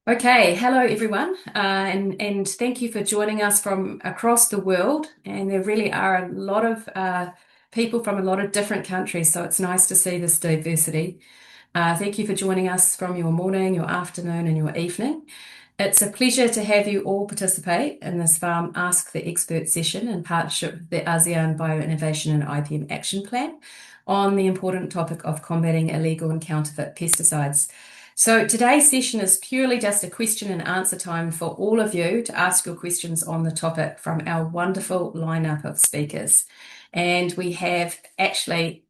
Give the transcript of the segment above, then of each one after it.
Okay, hello everyone, and thank you for joining us from across the world. And there really are a lot of people from a lot of different countries, so it's nice to see this diversity. Thank you for joining us from your morning, your afternoon, and your evening. It's a pleasure to have you all participate in this Farm Ask the Expert session in partnership with the ASEAN Bioinnovation and IPM Action Plan on the important topic of combating illegal and counterfeit pesticides. So today's session is purely just a question and answer time for all of you to ask your questions on the topic from our wonderful lineup of speakers. And we have actually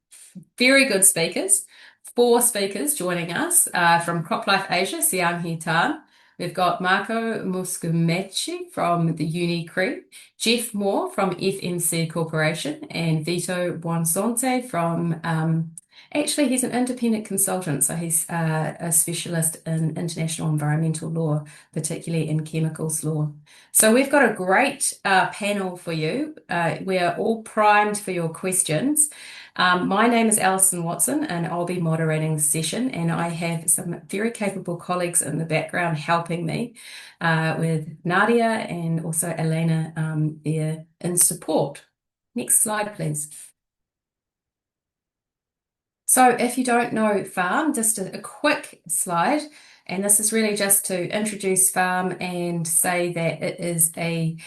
very good speakers, four speakers joining us from CropLife Asia, Siang. We've got Marco Musumeci from the UNICRI, Jeff Moore from FNC Corporation, and Vito Buonsonte from actually, he's an independent consultant, so he's a specialist in international environmental law, particularly in chemicals law. So we've got a great panel for you. We're all primed for your questions. My name is Alison Watson, and I'll be moderating the session, and I have some very capable colleagues in the background helping me with Nadia and also Elena there in support. Next slide, please. So if you don't know FARM, just a quick slide, and this is really just to introduce FARM and say that it is a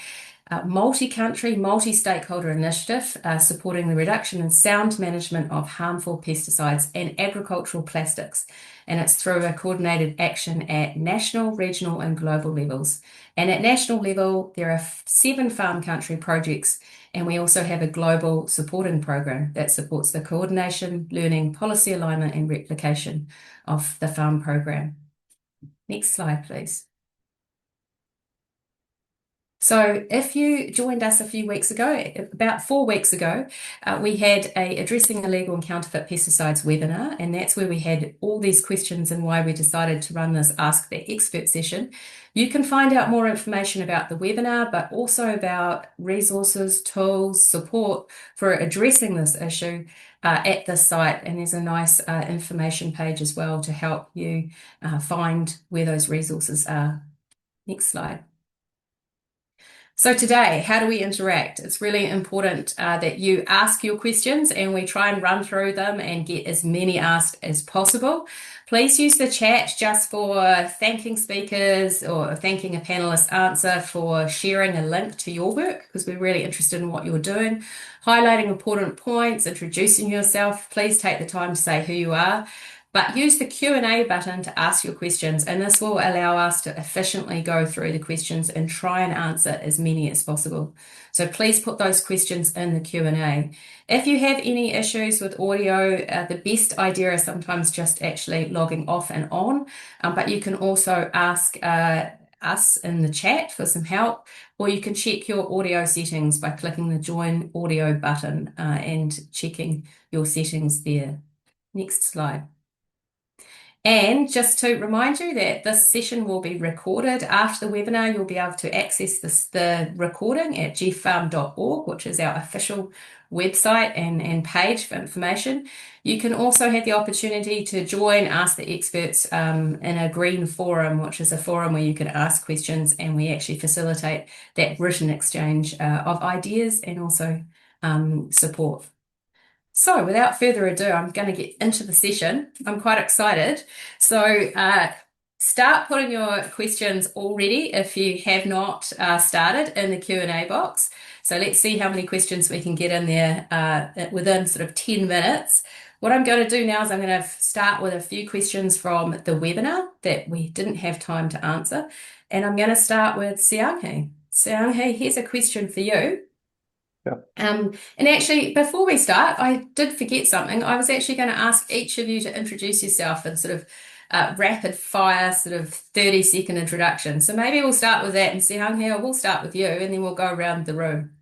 multi-country, multi-stakeholder initiative supporting the reduction and sound management of harmful pesticides and agricultural plastics. And it's through a coordinated action at national, regional, and global levels. And at national level, there are 7 farm country projects, and we also have a global supporting program that supports the coordination, learning, policy alignment, and replication of the farm program. Next slide, please. So if you joined us a few weeks ago, about 4 weeks ago, we had a Addressing Illegal and Counterfeit Pesticides webinar, and that's where we had all these questions and why we decided to run this Ask the Expert session. You can find out more information about the webinar, but also about resources, tools, support for addressing this issue at the site. And there's a nice information page as well to help you find where those resources are. Next slide. So today, how do we interact? It's really important that you ask your questions and we try and run through them and get as many asked as possible. Please use the chat just for thanking speakers or thanking a panelist answer for sharing a link to your work, because we're really interested in what you're doing, highlighting important points, introducing yourself. Please take the time to say who you are. But use the Q&A button to ask your questions, and this will allow us to efficiently go through the questions and try and answer as many as possible. So please put those questions in the Q&A. If you have any issues with audio, the best idea is sometimes just actually logging off and on, but you can also ask us in the chat for some help, or you can check your audio settings by clicking the Join Audio button and checking your settings there. Next slide. And just to remind you that this session will be recorded. After the webinar, you'll be able to access the recording at gfarm.org, which is our official website and page for information. You can also have the opportunity to join Ask the Experts in a green forum, which is a forum where you can ask questions, and we actually facilitate that written exchange of ideas and also support. So without further ado, I'm going to get into the session. I'm quite excited. So start putting your questions already if you have not started in the Q&A box. So let's see how many questions we can get in there within sort of 10 minutes. What I'm going to do now is I'm going to start with a few questions from the webinar that we didn't have time to answer. And I'm going to start with Siang. Siang, here's a question for you. Yeah. And actually, before we start, I did forget something. I was actually going to ask each of you to introduce yourself in sort of rapid fire, sort of 30-second introduction. So maybe we'll start with that, and Siang here, we'll start with you, and then we'll go around the room.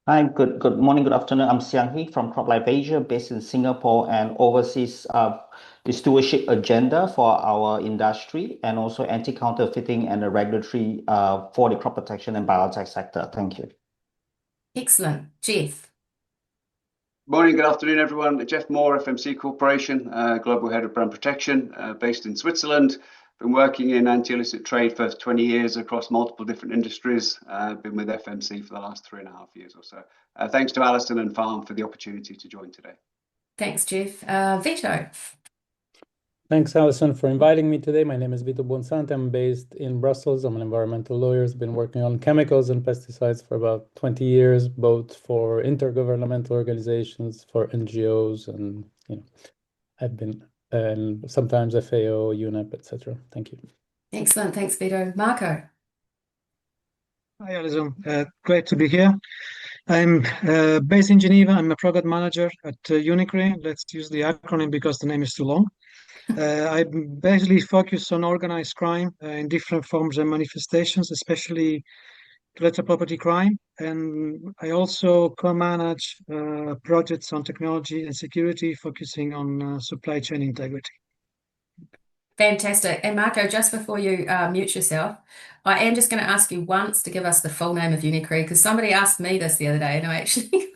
Hi, good morning, good afternoon. I'm Siang from CropLife Asia, based in Singapore, and oversees the stewardship agenda for our industry and also anti-counterfeiting and the regulatory for the crop protection and biotech sector. Thank you. Excellent. Jeff. Morning, good afternoon, everyone. Jeff Moore, FMC Corporation, Global Head of Brand Protection, based in Switzerland. Been working in anti-illicit trade for 20 years across multiple different industries. Been with FMC for the last 3.5 years or so. Thanks to Alison and Farm for the opportunity to join today. Thanks, Jeff. Vito. Thanks, Alison, for inviting me today. My name is Vito Bonsante. I'm based in Brussels. I'm an environmental lawyer. I've been working on chemicals and pesticides for about 20 years, both for intergovernmental organizations, for NGOs, and I've been sometimes FAO, UNEP, etc. Thank you. Excellent. Thanks, Vito. Marco. Hi, Alison. Great to be here. I'm based in Geneva. I'm a product manager at UNICRI. Let's use the acronym because the name is too long. I basically focus on organized crime in different forms and manifestations, especially intellectual property crime. And I also co-manage projects on technology and security, focusing on supply chain integrity. Fantastic. And Marco, just before you mute yourself, I am just going to ask you once to give us the full name of UNICRI, because somebody asked me this the other day and I actually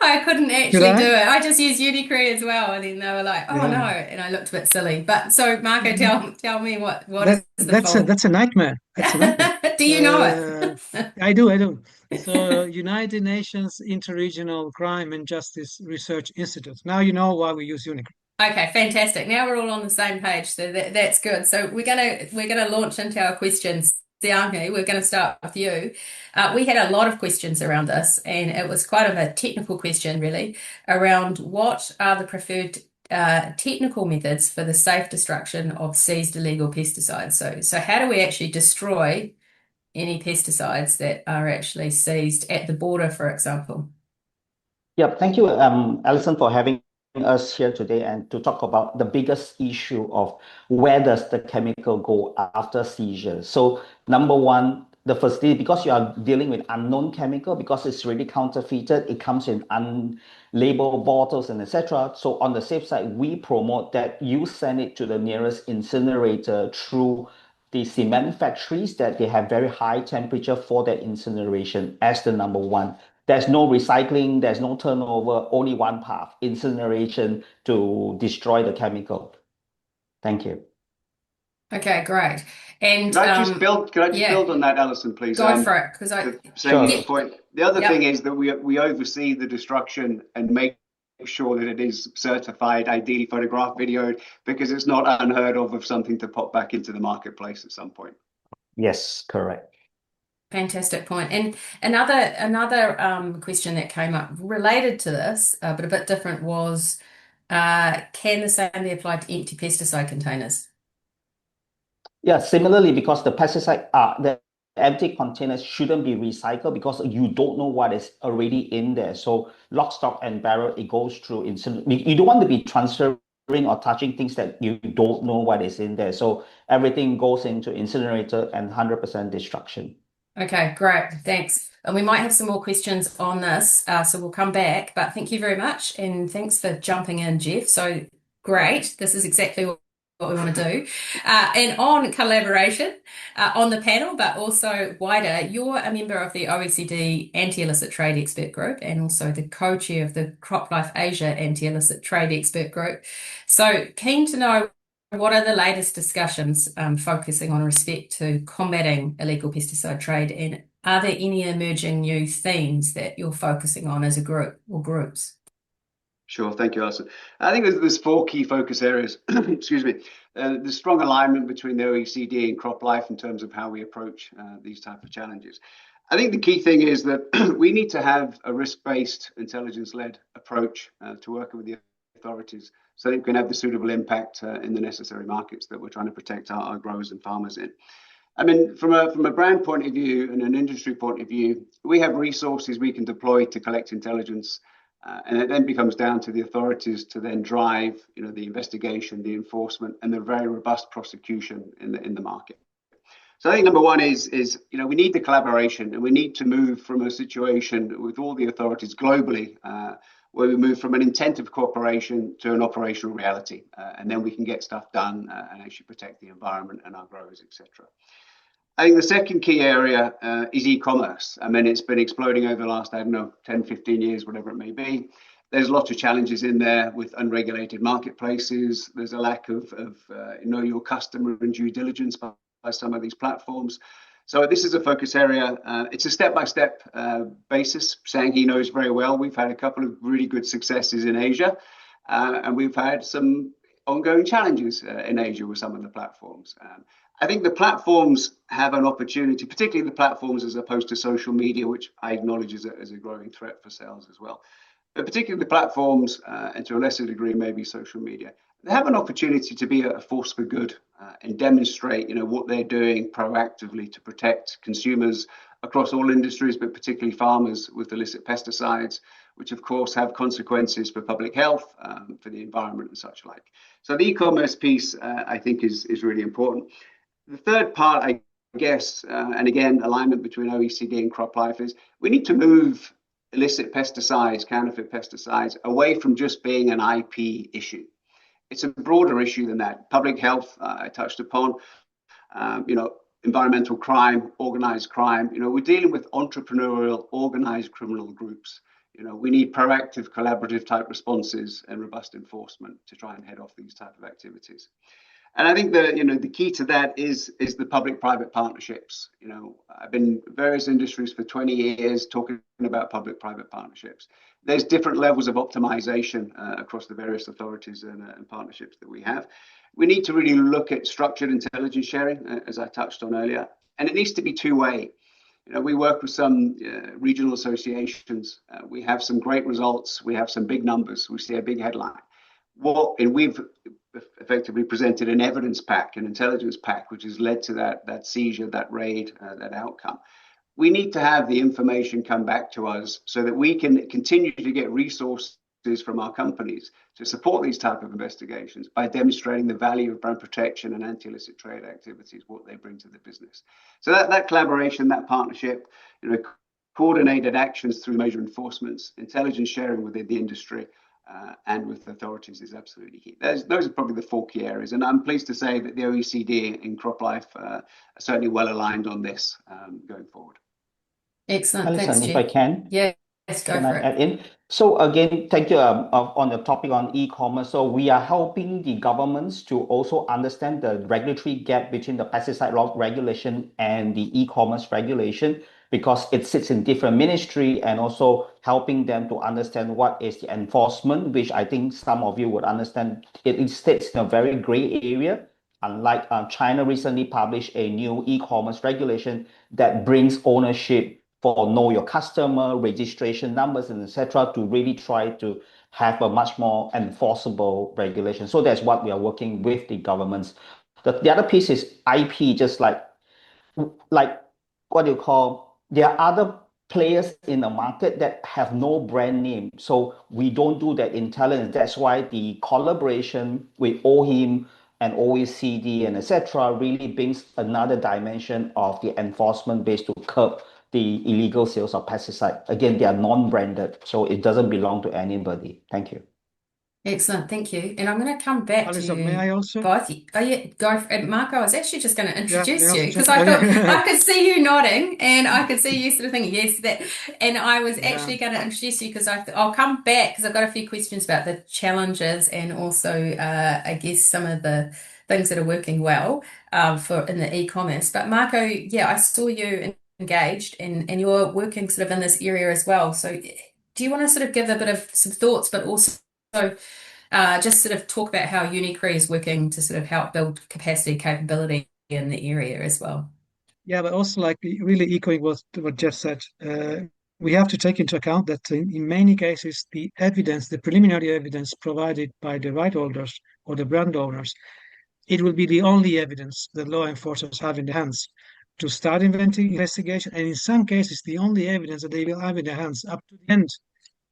I couldn't actually do it. I just used UNICRI as well, and then they were like, "Oh no," and I looked a bit silly. But so, Marco, tell me what is the full... That's a nightmare. That's a nightmare. Do you know it? I do. So, United Nations Interregional Crime and Justice Research Institute. Now you know why we use UNICRI. Okay, fantastic. Now we're all on the same page, so that's good. So we're gonna launch into our questions. Siang, we're going to start with you. We had a lot of questions around this, and it was quite of a technical question, really, around what are the preferred technical methods for the safe destruction of seized illegal pesticides. So how do we actually destroy any pesticides that are actually seized at the border, for example? Yeah, thank you, Alison, for having us here today and to talk about the biggest issue of where does the chemical go after seizure. So number one, the facility, because you are dealing with unknown chemical, because it's really counterfeited, it comes in unlabeled bottles and etc. So on the safe side, we promote that you send it to the nearest incinerator through the cement factories, that they have very high temperature for that incineration as the number one. There's no recycling, there's no turnover, only one path, incineration to destroy the chemical. Thank you. Okay, great. And could I just build on that, Alison, please? Go for it, because the point. The other thing is that we oversee the destruction and make sure that it is certified, ideally photographed, videoed, because it's not unheard of something to pop back into the marketplace at some point. Yes, correct. Fantastic point. And another question that came up related to this, but a bit different, was can the same be applied to empty pesticide containers? Yeah, similarly, because the pesticide, the empty containers shouldn't be recycled because you don't know what is already in there. So lock, stock, and barrel, it goes through you don't want to be transferring or touching things that you don't know what is in there. So everything goes into incinerator and 100% destruction. Okay, great. Thanks. And we might have some more questions on this, so we'll come back. But thank you very much, and thanks for jumping in, Jeff. So great. This is exactly what we want to do. And on collaboration, on the panel, but also wider, you're a member of the OECD Anti-Illicit Trade Expert Group and also the co-chair of the CropLife Asia Anti-Illicit Trade Expert Group. So keen to know, what are the latest discussions focusing on respect to combating illegal pesticide trade, and are there any emerging new themes that you're focusing on as a group or groups? Sure, thank you, Alison. I think there's 4 key focus areas. Excuse me. The strong alignment between the OECD and CropLife in terms of how we approach these type of challenges. I think the key thing is that we need to have a risk-based, intelligence-led approach to working with the authorities, so that we can have the suitable impact in the necessary markets that we're trying to protect our growers and farmers in. I mean, from a brand point of view and an industry point of view, we have resources we can deploy to collect intelligence, and it then becomes down to the authorities to then drive, the investigation, the enforcement, and the very robust prosecution in the market. So I think number one is we need the collaboration, and we need to move from a situation with all the authorities globally, where we move from an intent of cooperation to an operational reality, and then we can get stuff done and actually protect the environment and our growers, etc. I think the second key area is e-commerce. I mean, it's been exploding over the last, 10, 15 years, whatever it may be. There's lots of challenges in there with unregulated marketplaces. There's a lack of know your customer and due diligence by some of these platforms. So this is a focus area. It's a step-by-step basis. Siang knows very well. We've had a couple of really good successes in Asia, and we've had some ongoing challenges in Asia with some of the platforms. I think the platforms have an opportunity, particularly the platforms as opposed to social media, which I acknowledge is a growing threat for sales as well. But particularly the platforms, and to a lesser degree, maybe social media, they have an opportunity to be a force for good and demonstrate, what they're doing proactively to protect consumers across all industries, but particularly farmers with illicit pesticides, which of course have consequences for public health, for the environment and such like. So the e-commerce piece, I think, is really important. The third part, I guess, and again, alignment between OECD and CropLife, is we need to move illicit pesticides, counterfeit pesticides, away from just being an IP issue. It's a broader issue than that. Public health, I touched upon, environmental crime, organized crime. We're dealing with entrepreneurial, organized criminal groups. We need proactive, collaborative type responses and robust enforcement to try and head off these type of activities. And I think that the key to that is the public-private partnerships. I've been in various industries for 20 years talking about public-private partnerships. There's different levels of optimization across the various authorities and partnerships that we have. We need to really look at structured intelligence sharing, as I touched on earlier, and it needs to be two-way. We work with some regional associations. We have some great results. We have some big numbers. We see a big headline. And we've effectively presented an evidence pack, an intelligence pack, which has led to that seizure, that raid, that outcome. We need to have the information come back to us so that we can continue to get resources from our companies to support these type of investigations by demonstrating the value of brand protection and anti-illicit trade activities, what they bring to the business. So that collaboration, that partnership, coordinated actions through major enforcements, intelligence sharing within the industry, and with authorities is absolutely key. Those are probably the four key areas, and I'm pleased to say that the OECD and CropLife are certainly well aligned on this going forward. Excellent. Alison, Thanks, if Jeff. I can. Yeah, let's go Can for I it. add in? So again, thank you on the topic on e-commerce. So we are helping the governments to also understand the regulatory gap between the pesticide law regulation and the e-commerce regulation, because it sits in different ministry, and also helping them to understand what is the enforcement, which I think some of you would understand. It sits in a very gray area. Unlike China recently published a new e-commerce regulation that brings ownership for know your customer, registration numbers, and etc., to really try to have a much more enforceable regulation. So that's what we are working with the governments. The other piece is IP, just like what you call, there are other players in the market that have no brand name. So we don't do that intelligence. That's why the collaboration with OHIM and OECD and etc. really brings another dimension of the enforcement base to curb the illegal sales of pesticide. Again, they are non-branded, so it doesn't belong to anybody. Thank you. Excellent, thank you. And I'm going to come back Alison, to may you I also? both. Oh yeah, go for it. Marco, I was actually just going to introduce you because Oh, I thought yeah. I could see you nodding and I could see you sort of thinking, yes, that. And I was Yeah. actually going to introduce you because I'll come back because I've got a few questions about the challenges and also, I guess, some of the things that are working well for in the e-commerce. But Marco, yeah, I saw you engaged and you're working sort of in this area as well. So do you want to sort of give a bit of some thoughts, but also just sort of talk about how UNICRI is working to sort of help build capacity, capability in the area as well? Yeah, but also like really echoing what Jeff said, we have to take into account that in many cases the evidence, the preliminary evidence provided by the right holders or the brand owners, it will be the only evidence that law enforcers have in their hands to start investigation, and in some cases the only evidence that they will have in their hands up to the end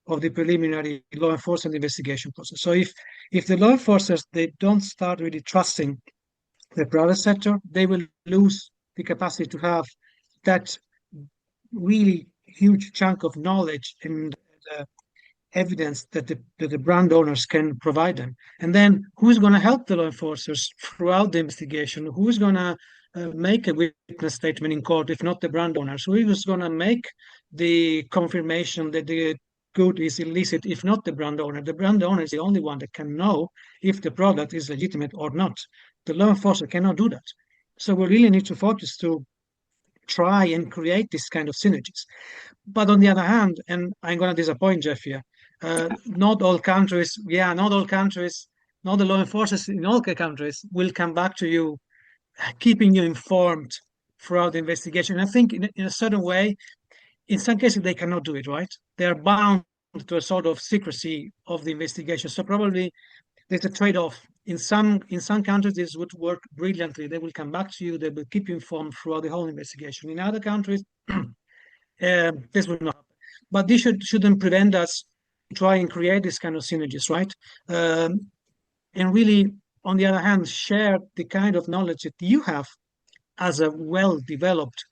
of the preliminary law enforcement investigation process. So if the law enforcers, they don't start really trusting the private sector, they will lose the capacity to have that really huge chunk of knowledge and evidence that the brand owners can provide them. And then who's going to help the law enforcers throughout the investigation? Who's going to make a witness statement in court if not the brand owners? Who is going to make the confirmation that the good is illicit if not the brand owner? The brand owner is the only one that can know if the product is legitimate or not. The law enforcement cannot do that. So we really need to focus to try and create this kind of synergies. But on the other hand, and I'm going to disappoint Jeff here, not all countries, not the law enforcement in all countries will come back to you, keeping you informed throughout the investigation. I think in a certain way, in some cases, they cannot do it, right? They are bound to a sort of secrecy of the investigation. So probably there's a trade-off. In some countries, this would work brilliantly. They will come back to you. They will keep you informed throughout the whole investigation. In other countries, this will not happen. But this shouldn't prevent us try and create this kind of synergies, right? And really, on the other hand, share the kind of knowledge that you have as a well-developed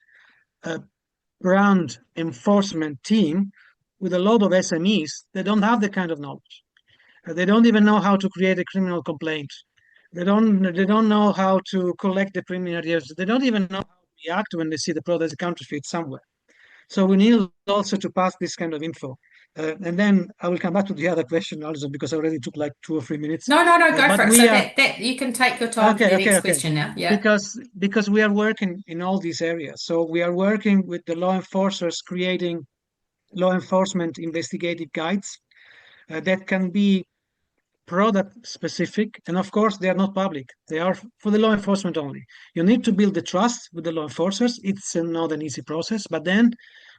brand enforcement team with a lot of SMEs that don't have the kind of knowledge. They don't even know how to create a criminal complaint. They don't know how to collect the preliminary evidence. They don't even know how to react when they see the product as a counterfeit somewhere. So we need also to pass this kind of info. And then I will come back to the other question, Alison, because I already took like 2 or 3 minutes. No, go but for it. we So are, that you can take your time for the next question now. Yeah. Because we are working in all these areas. So we are working with the law enforcers, creating law enforcement investigative guides that can be product specific, and of course they are not public. They are for the law enforcement only. You need to build the trust with the law enforcers. It's not an easy process, but then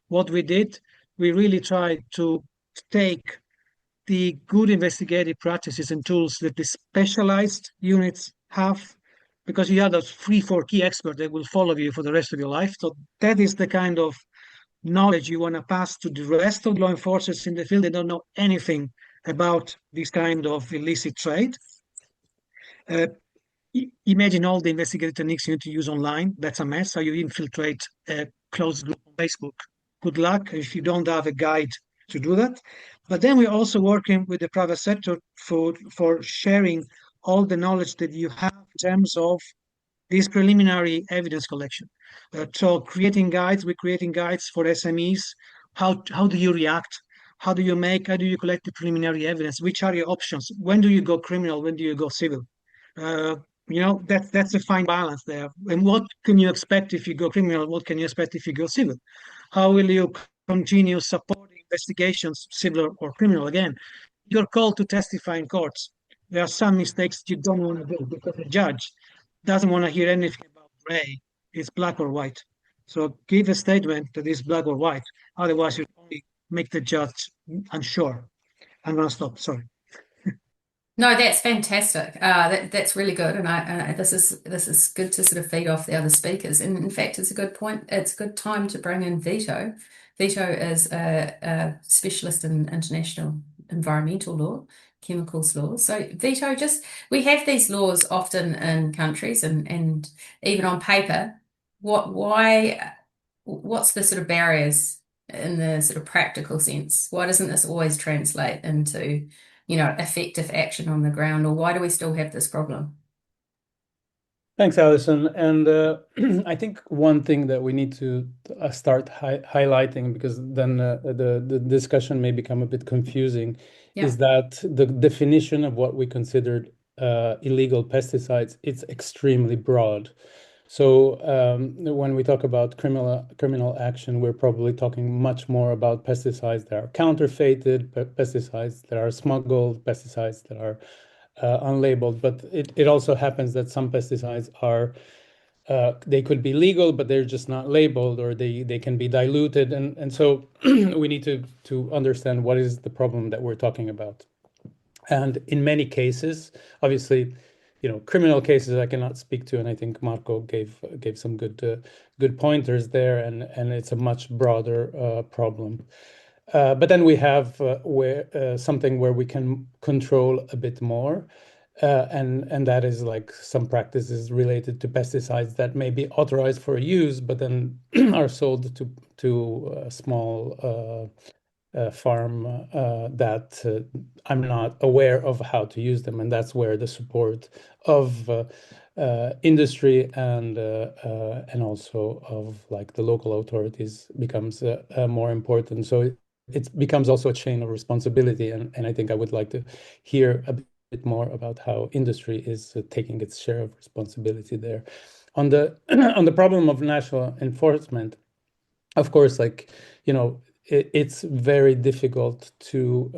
what we did, we really tried to take the good investigative practices and tools that the specialized units have, because you have those 3-4 key experts that will follow you for the rest of your life. So that is the kind of knowledge you want to pass to the rest of law enforcers in the field. They don't know anything about this kind of illicit trade. Imagine all the investigative techniques you need to use online. That's a mess. How you infiltrate a closed group on Facebook. Good luck if you don't have a guide to do that. But then we're also working with the private sector for sharing all the knowledge that you have in terms of this preliminary evidence collection. So we're creating guides for SMEs. How do you react? How do you collect the preliminary evidence? Which are your options? When do you go criminal? When do you go civil? That's a fine balance there. And what can you expect if you go criminal? What can you expect if you go civil? How will you continue supporting investigations, civil or criminal? Again, you're called to testify in courts. There are some mistakes you don't want to do because the judge doesn't want to hear anything about gray. It's black or white. So give a statement that is black or white. Otherwise, you only make the judge unsure. I'm going to stop. Sorry. No, that's fantastic. That's really good, and this is good to sort of feed off the other speakers. And in fact, it's a good point. It's a good time to bring in Vito. Vito is a specialist in international environmental law, chemicals law. So Vito, we have these laws often in countries and even on paper. What's the sort of barriers in the sort of practical sense? Why doesn't this always translate into effective action on the ground, or why do we still have this problem? Thanks, Alison. And I think one thing that we need to start highlighting, because then the discussion may become a bit confusing, is that the definition of what we considered illegal pesticides, it's extremely broad. So when we talk about criminal action, we're probably talking much more about pesticides that are counterfeited, pesticides that are smuggled, pesticides that are unlabeled. But it also happens that some pesticides are they could be legal, but they're just not labeled, or they can be diluted. And so we need to understand what is the problem that we're talking about. And in many cases, obviously, criminal cases I cannot speak to, and I think Marco gave some good pointers there, and it's a much broader problem. But then we have something where we can control a bit more, and that is like some practices related to pesticides that may be authorized for use, but then are sold to small farm that I'm not aware of how to use them, and that's where the support of industry and also of like the local authorities becomes more important. So it becomes also a chain of responsibility. And I think I would like to hear a bit more about how industry is taking its share of responsibility there. On the on the problem of national enforcement, of course, like, you know, it's very difficult to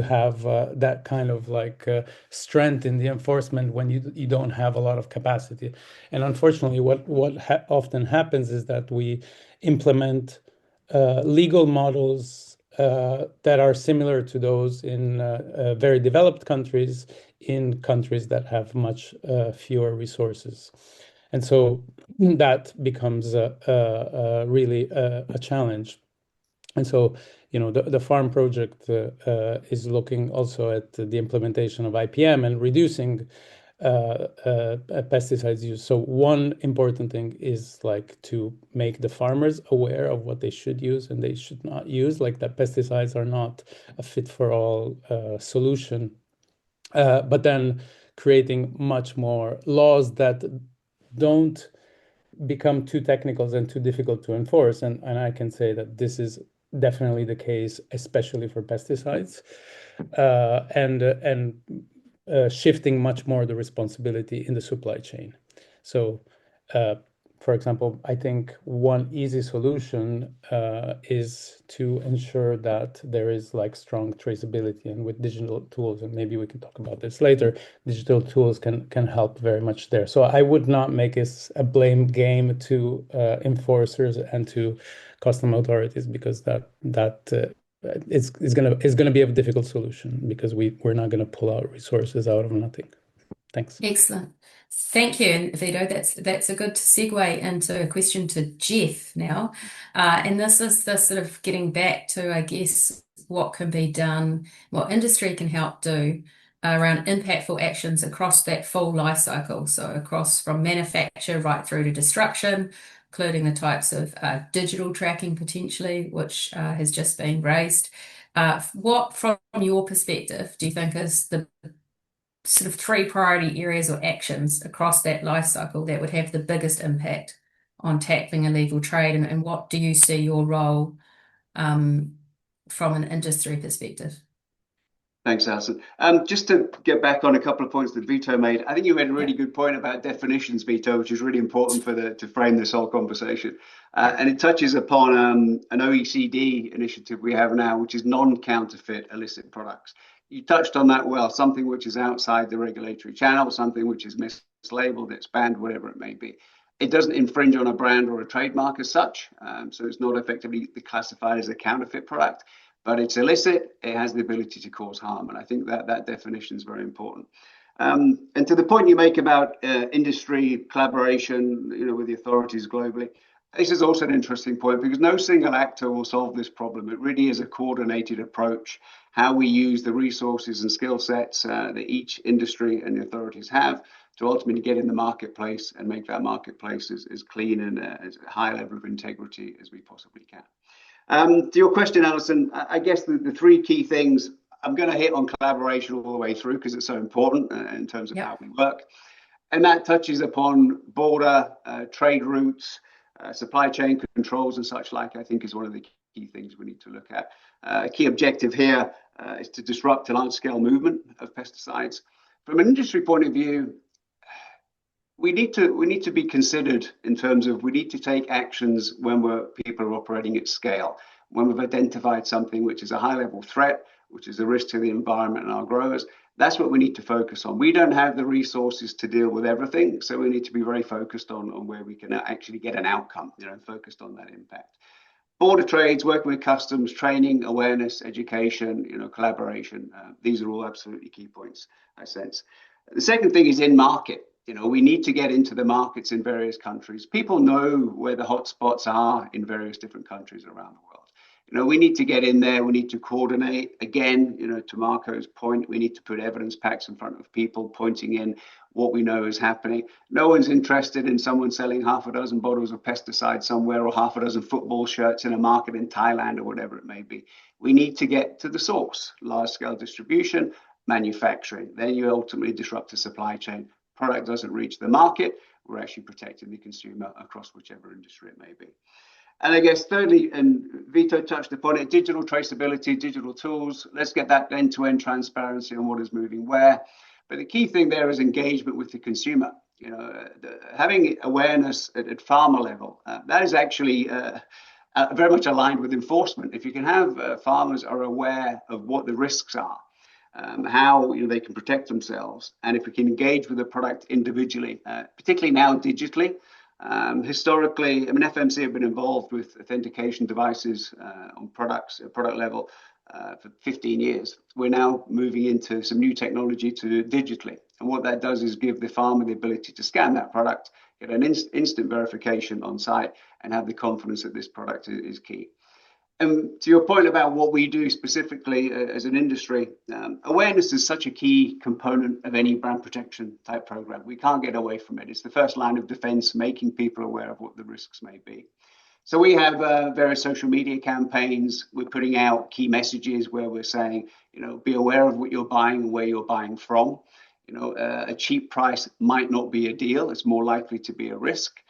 have that kind of like strength in the enforcement when you don't have a lot of capacity. And unfortunately, what often happens is that we implement legal models that are similar to those in very developed countries, in countries that have much fewer resources. And so that becomes really a challenge. And so, you know, the farm project is looking also at the implementation of IPM and reducing pesticides use. So one important thing is like to make the farmers aware of what they should use and they should not use, like that pesticides are not a fit for all solution. But then creating much more laws that don't become too technical and too difficult to enforce. And I can say that this is definitely the case, especially for pesticides, and shifting much more the responsibility in the supply chain. So, for example, I think one easy solution is to ensure that there is like strong traceability, and with digital tools, and maybe we can talk about this later, digital tools can help very much there. So I would not make this a blame game to enforcers and to custom authorities, because that is gonna be a difficult solution, because we're not gonna pull out resources out of nothing. Thanks. Excellent. Thank you, and Vito. That's a good segue into a question to Jeff now. And this is the sort of getting back to, I guess, what can be done, what industry can help do around impactful actions across that full life cycle. So across from manufacture right through to destruction, including the types of digital tracking potentially, which has just been raised. What, from your perspective, do you think is the sort of three priority areas or actions across that life cycle that would have the biggest impact on tackling illegal trade, and what do you see your role from an industry perspective? Thanks, Alison. Just to get back on a couple of points that Vito made, I think you made a really good point about definitions, Vito, which is really important to frame this whole conversation. And it touches upon an OECD initiative we have now, which is non-counterfeit illicit products. You touched on that well, something which is outside the regulatory channel, something which is mislabeled, it's banned, whatever it may be. It doesn't infringe on a brand or a trademark as such, so it's not effectively classified as a counterfeit product, but it's illicit, it has the ability to cause harm, and I think that definition is very important. And to the point you make about industry collaboration, you know, with the authorities globally, this is also an interesting point, because no single actor will solve this problem. It really is a coordinated approach, how we use the resources and skill sets that each industry and the authorities have to ultimately get in the marketplace and make that marketplace as clean and as a high level of integrity as we possibly can. To your question, Alison, I guess the three key things, I'm going to hit on collaboration all the way through because it's so important in terms of how we work. And that touches upon border, trade routes, supply chain controls and such like, I think is one of the key things we need to look at. A key objective here is to disrupt a large-scale movement of pesticides. From an industry point of view, we need to be considered in terms of we need to take actions when people are operating at scale. When we've identified something which is a high-level threat, which is a risk to the environment and our growers, that's what we need to focus on. We don't have the resources to deal with everything, so we need to be very focused on where we can actually get an outcome, you know, focused on that impact. Border trades, working with customs, training, awareness, education, you know, collaboration. These are all absolutely key points, I sense. The second thing is in market. You know, we need to get into the markets in various countries. People know where the hot spots are in various different countries around the world. You know, we need to get in there. We need to coordinate. Again, you know, to Marco's point, we need to put evidence packs in front of people, pointing in what we know is happening. No one's interested in someone selling half a dozen bottles of pesticide somewhere or half a dozen football shirts in a market in Thailand or whatever it may be. We need to get to the source, large-scale distribution, manufacturing. Then you ultimately disrupt the supply chain. Product doesn't reach the market, we're actually protecting the consumer across whichever industry it may be. And I guess thirdly, and Vito touched upon it, digital traceability, digital tools. Let's get that end-to-end transparency on what is moving where. But the key thing there is engagement with the consumer. Having awareness at farmer level, that is actually very much aligned with enforcement. If you can have farmers are aware of what the risks are, how they can protect themselves, and if we can engage with the product individually, particularly now digitally. Historically, I mean, FMC have been involved with authentication devices on products at product level for 15 years. We're now moving into some new technology to do it digitally. And what that does is give the farmer the ability to scan that product, get an instant verification on site, and have the confidence that this product is key. And to your point about what we do specifically as an industry, awareness is such a key component of any brand protection type program. We can't get away from it. It's the first line of defense, making people aware of what the risks may be. So we have various social media campaigns. We're putting out key messages where we're saying, be aware of what you're buying and where you're buying from. A cheap price might not be a deal. It's more likely to be a risk.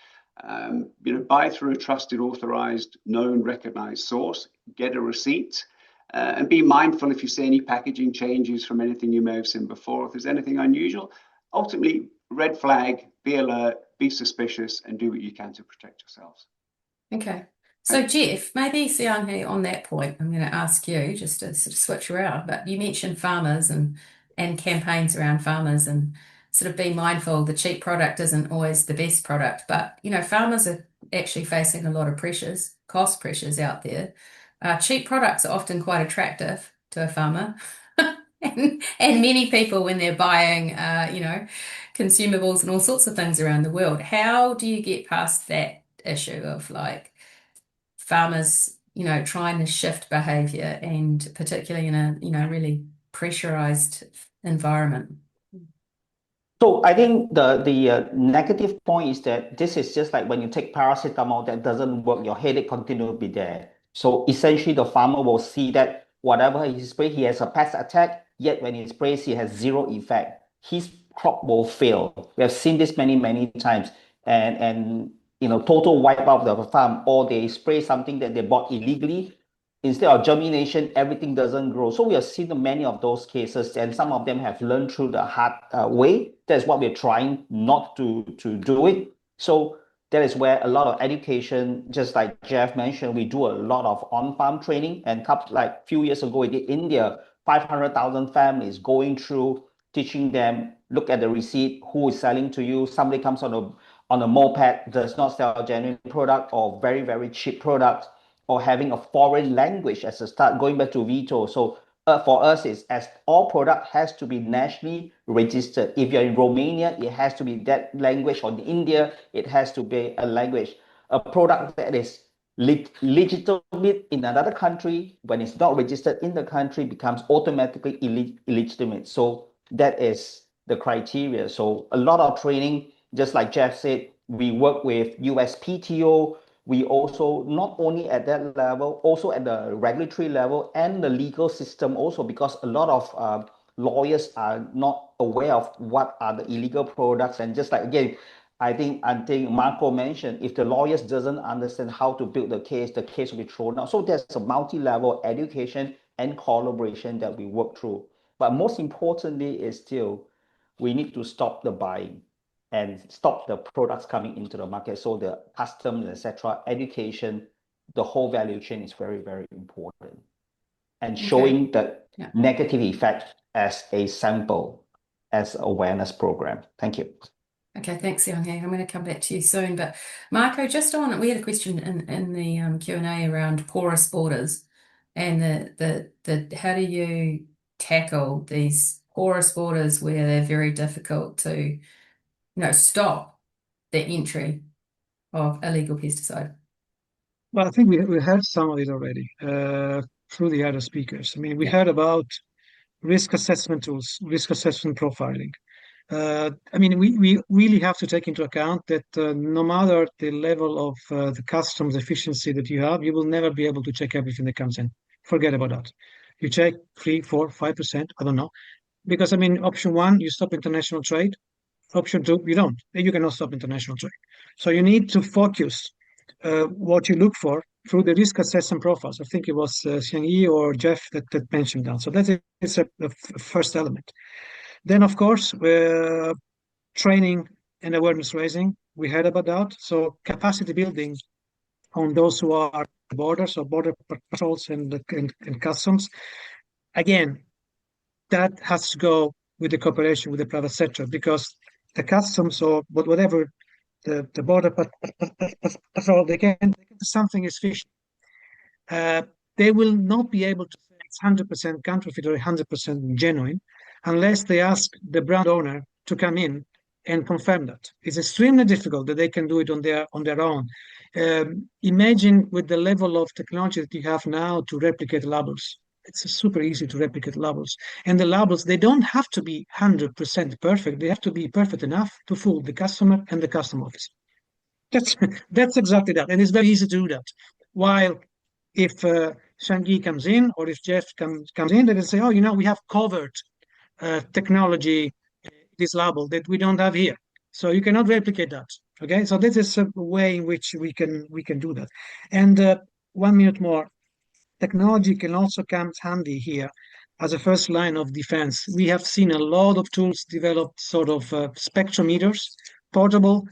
Buy through a trusted, authorized, known, recognized source, get a receipt, and be mindful if you see any packaging changes from anything you may have seen before. If there's anything unusual, ultimately, red flag, be alert, be suspicious, and do what you can to protect yourselves. Okay. So Jeff, maybe Siang, on that point, I'm going to ask you just to sort of switch around, but you mentioned farmers and campaigns around farmers and sort of be mindful the cheap product isn't always the best product, but farmers are actually facing a lot of pressures, cost pressures out there. Cheap products are often quite attractive to a farmer. and many people when they're buying consumables and all sorts of things around the world. How do you get past that issue of like farmers trying to shift behavior, and particularly in a really pressurized environment? So I think the negative point is that this is just like when you take paracetamol that doesn't work, your headache continues to be there. So essentially the farmer will see that whatever he sprays, he has a pest attack, yet when he sprays, he has zero effect. His crop will fail. We have seen this many, many times. And total wipe out of the farm, or they spray something that they bought illegally. Instead of germination, everything doesn't grow. So we have seen many of those cases, and some of them have learned through the hard way. That's what we're trying not to do it. So that is where a lot of education, just like Jeff mentioned, we do a lot of on-farm training. And like a few years ago, we did India, 500,000 families going through, teaching them, look at the receipt, who is selling to you. Somebody comes on a moped, does not sell a genuine product or very, very cheap product, or having a foreign language as a start, going back to Vito. So for us, is as all product has to be nationally registered. If you're in Romania, it has to be that language, or in India, it has to be a language. A product that is legitimate in another country, when it's not registered in the country, becomes automatically illegitimate. So that is the criteria. So a lot of training, just like Jeff said, we work with USPTO. We also, not only at that level, also at the regulatory level and the legal system also, because a lot of lawyers are not aware of what are the illegal products. And just like, again, I think Marco mentioned, if the lawyers doesn't understand how to build the case will be thrown out. So there's a multi-level education and collaboration that we work through. But most importantly is still, we need to stop the buying and stop the products coming into the market. So the customs, etc., education, the whole value chain is very, very important. And showing the negative effect as a sample, as awareness program. Thank you. Okay, thanks, Siang. I'm going to come back to you soon. But Marco, just on, we had a question in the Q&A around porous borders and the how do you tackle these porous borders where they're very difficult to stop the entry of illegal pesticide? Well, I think we heard some of it already through the other speakers. I mean, we heard about risk assessment tools, risk assessment profiling. I mean, we really have to take into account that no matter the level of the customs efficiency that you have, you will never be able to check everything that comes in. Forget about that. You check 3, 4, 5%, I don't know. Because, I mean, option one, you stop international trade. Option two, you don't. You cannot stop international trade. So you need to focus what you look for through the risk assessment profiles. I think it was Siang or Jeff that mentioned that. So that is a first element. Then, of course, training and awareness raising. We heard about that. So capacity building on those who are borders or border patrols and customs. Again, that has to go with the cooperation with the private sector, because the customs or whatever the border patrol, they can do something is fishy. They will not be able to say it's 100% counterfeit or 100% genuine unless they ask the brand owner to come in and confirm that. It's extremely difficult that they can do it on their own. Imagine with the level of technology that you have now to replicate labels. It's super easy to replicate labels. And the labels, they don't have to be 100% perfect. They have to be perfect enough to fool the customer and the custom office. That's exactly that. And it's very easy to do that. While if Shangyi comes in or if Jeff comes in, they will say, oh, we have covered technology, this label that we don't have here. So you cannot replicate that. Okay, so this is a way in which we can do that. And 1 minute more, technology can also come handy here as a first line of defense. We have seen a lot of tools developed, sort of spectrometers, portable,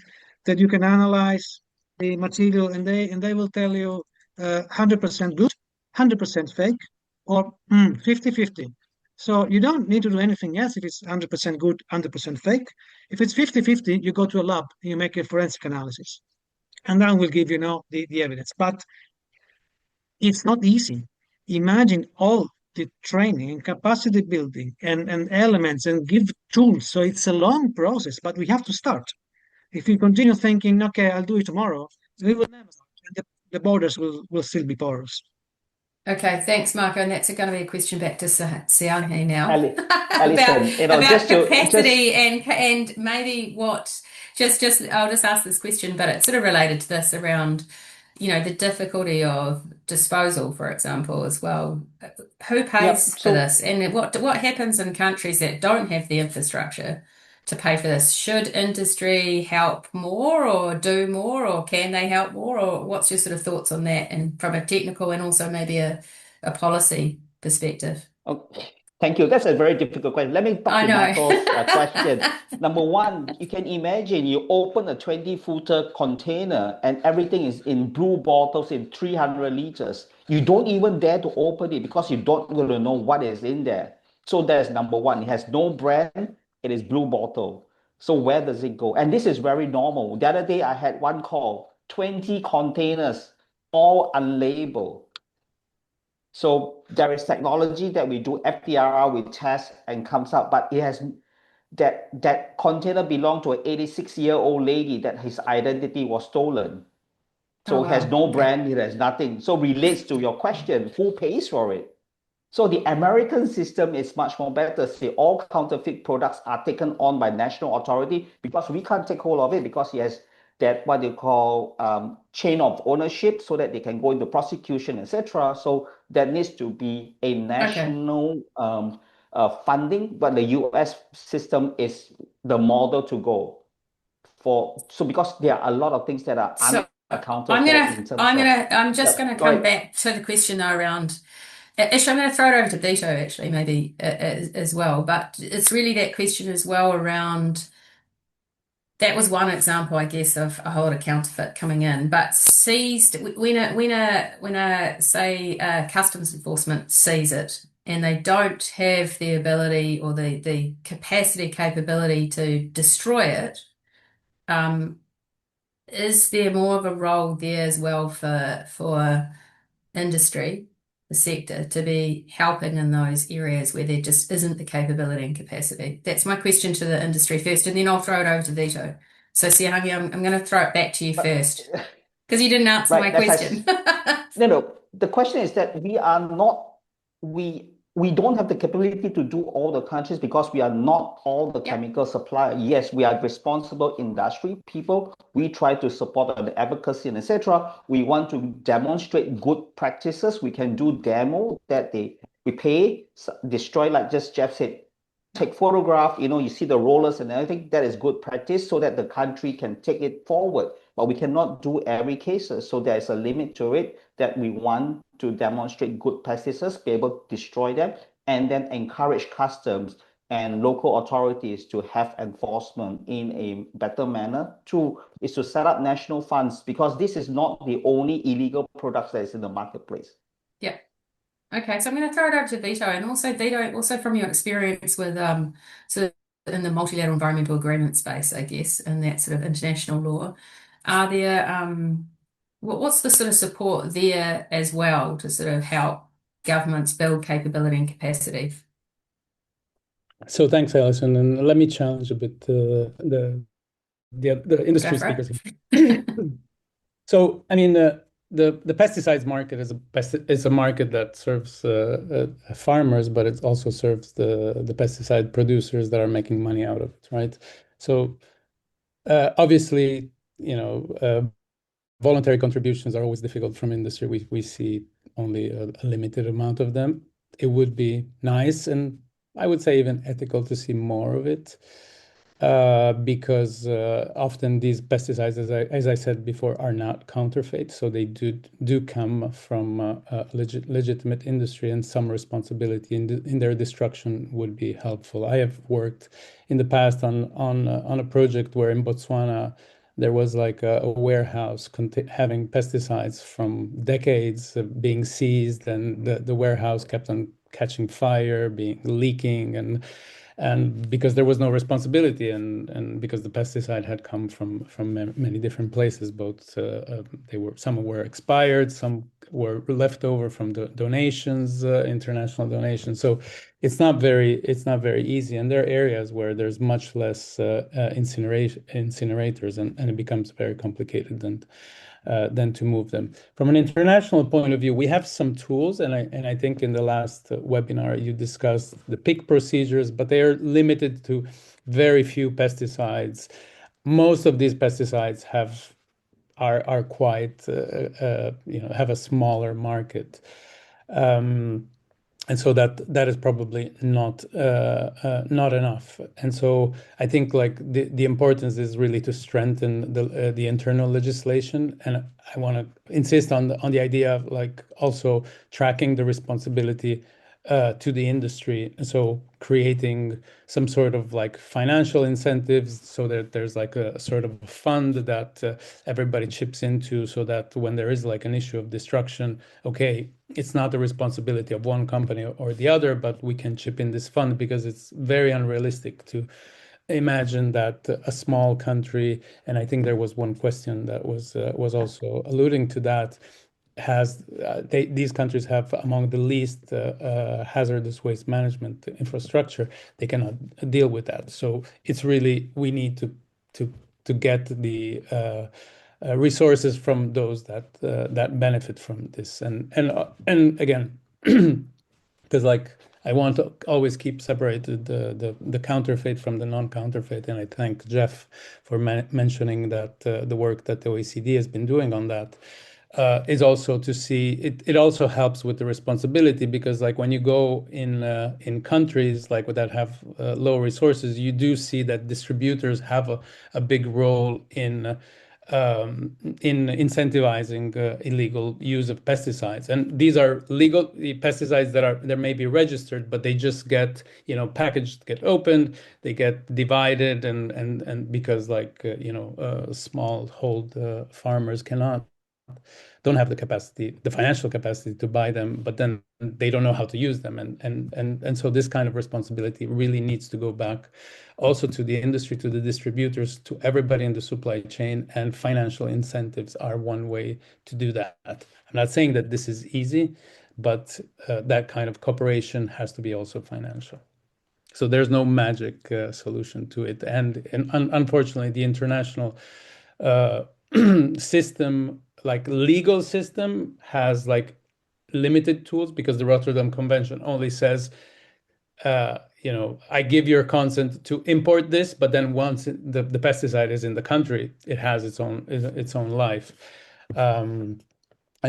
that you can analyze the material, and they will tell you 100% good, 100% fake, or 50-50. So you don't need to do anything else if it's 100% good, 100% fake. If it's 50-50, you go to a lab and you make a forensic analysis. And that will give you the evidence. But it's not easy. Imagine all the training and capacity building and elements and give tools. So it's a long process, but we have to start. If we continue thinking, okay, I'll do it tomorrow, we will never start. And the borders will still be porous. Okay, thanks, Marco. And that's going to be a question back to Siang now Alison, about capacity and maybe what. I'll just ask this question, but it's sort of related to this around, the difficulty of disposal, for example, as well. Who pays for this, and what happens in countries that don't have the infrastructure to pay for this? Should industry help more or do more, or can they help more, or what's your sort of thoughts on that, and from a technical and also maybe a policy perspective? Okay. Thank you. That's a very difficult question. Let me talk to Michael's question. Number one, you can imagine you open a 20-footer container and everything is in blue bottles in 300 liters. You don't even dare to open it because you don't really know what is in there. So that's number one. It has no brand. It is blue bottle. So where does it go? And this is very normal. The other day I had one call, 20 containers, all unlabeled. So there is technology that we do FDRR, we test and comes out, but it has that container belonged to an 86-year-old lady that his identity was stolen. So it has no brand, it has nothing. So relates to your question, who pays for it? So the American system is much more better. Say all counterfeit products are taken on by national authority because we can't take hold of it because it has that what they call chain of ownership, so that they can go into prosecution, etc. So there needs to be a national funding, but the US system is the model to go for. So because there are a lot of things that are unaccounted for. I'm just gonna come back to the question though around. Actually, I'm going to throw it over to Vito, actually, maybe as well. But it's really that question as well around. That was one example, I guess, of a whole lot of counterfeit coming in. But seized when customs enforcement seize it and they don't have the ability or the capability to destroy it, is there more of a role there as well for industry, the sector, to be helping in those areas where there just isn't the capability and capacity? That's my question to the industry first, and then I'll throw it over to Vito. So Siang, I'm going to throw it back to you first because you didn't answer my question. No. The question is that we don't have the capability to do all the countries because we are not all the chemical supplier. Yes, we are responsible industry people. We try to support the advocacy and etc. We want to demonstrate good practices. We can do demo that we pay, destroy, like just Jeff said, take photograph, you see the rollers and everything, that is good practice so that the country can take it forward. But we cannot do every case. So there is a limit to it that we want to demonstrate good practices, be able to destroy them, and then encourage customs and local authorities to have enforcement in a better manner. Two is to set up national funds because this is not the only illegal products that is in the marketplace. Yeah. Okay, so I'm going to throw it over to Vito, and also Vito, also from your experience with sort of in the multilateral environmental agreement space, I guess, and that sort of international law, are there what's the sort of support there as well to sort of help governments build capability and capacity? So thanks, Alison, and let me challenge a bit the industry Go for speakers. it. So, I mean, the pesticides market is a market that serves farmers, but it also serves the pesticide producers that are making money out of it, right? So, obviously, voluntary contributions are always difficult from industry. We see only a limited amount of them. It would be nice, and I would say even ethical, to see more of it. Because often these pesticides, as I said before, are not counterfeit, so they do come from a legitimate industry, and some responsibility in their destruction would be helpful. I have worked in the past on a project where in Botswana there was like a warehouse having pesticides from decades being seized, and the warehouse kept on catching fire, being leaking, and because there was no responsibility, and because the pesticide had come from many different places, both some were expired, some were left over from the donations, international donations. So it's not very easy, and there are areas where there's much less incinerators, and it becomes very complicated than to move them. From an international point of view, we have some tools, and I think in the last webinar you discussed the PIC procedures, but they are limited to very few pesticides. Most of these pesticides are quite have a smaller market. And so that is probably not enough. And so I think like the importance is really to strengthen the internal legislation, and I want to insist on the idea of like also tracking the responsibility to the industry. So creating some sort of like financial incentives so that there's like a sort of fund that everybody chips into, so that when there is like an issue of destruction, okay, it's not the responsibility of one company or the other, but we can chip in this fund, because it's very unrealistic to imagine that a small country, and I think there was one question that was also alluding to that, these countries have among the least hazardous waste management infrastructure. They cannot deal with that. So it's really, we need to get the resources from those that benefit from this, and again, because like I want to always keep separated the counterfeit from the non-counterfeit, and I thank Jeff for mentioning that the work that the OECD has been doing on that is also to see it also helps with the responsibility, because like when you go in countries like that have low resources, you do see that distributors have a big role in incentivizing illegal use of pesticides. And these are legal pesticides that may be registered, but they just get packaged, get opened, they get divided, and because like smallhold farmers don't have the capacity, the financial capacity to buy them, but then they don't know how to use them. And so this kind of responsibility really needs to go back also to the industry, to the distributors, to everybody in the supply chain, and financial incentives are one way to do that. I'm not saying that this is easy, but that kind of cooperation has to be also financial. So there's no magic solution to it. And unfortunately, the international system, like legal system, has like limited tools, because the Rotterdam Convention only says, I give your consent to import this, but then once the pesticide is in the country, it has its own life. And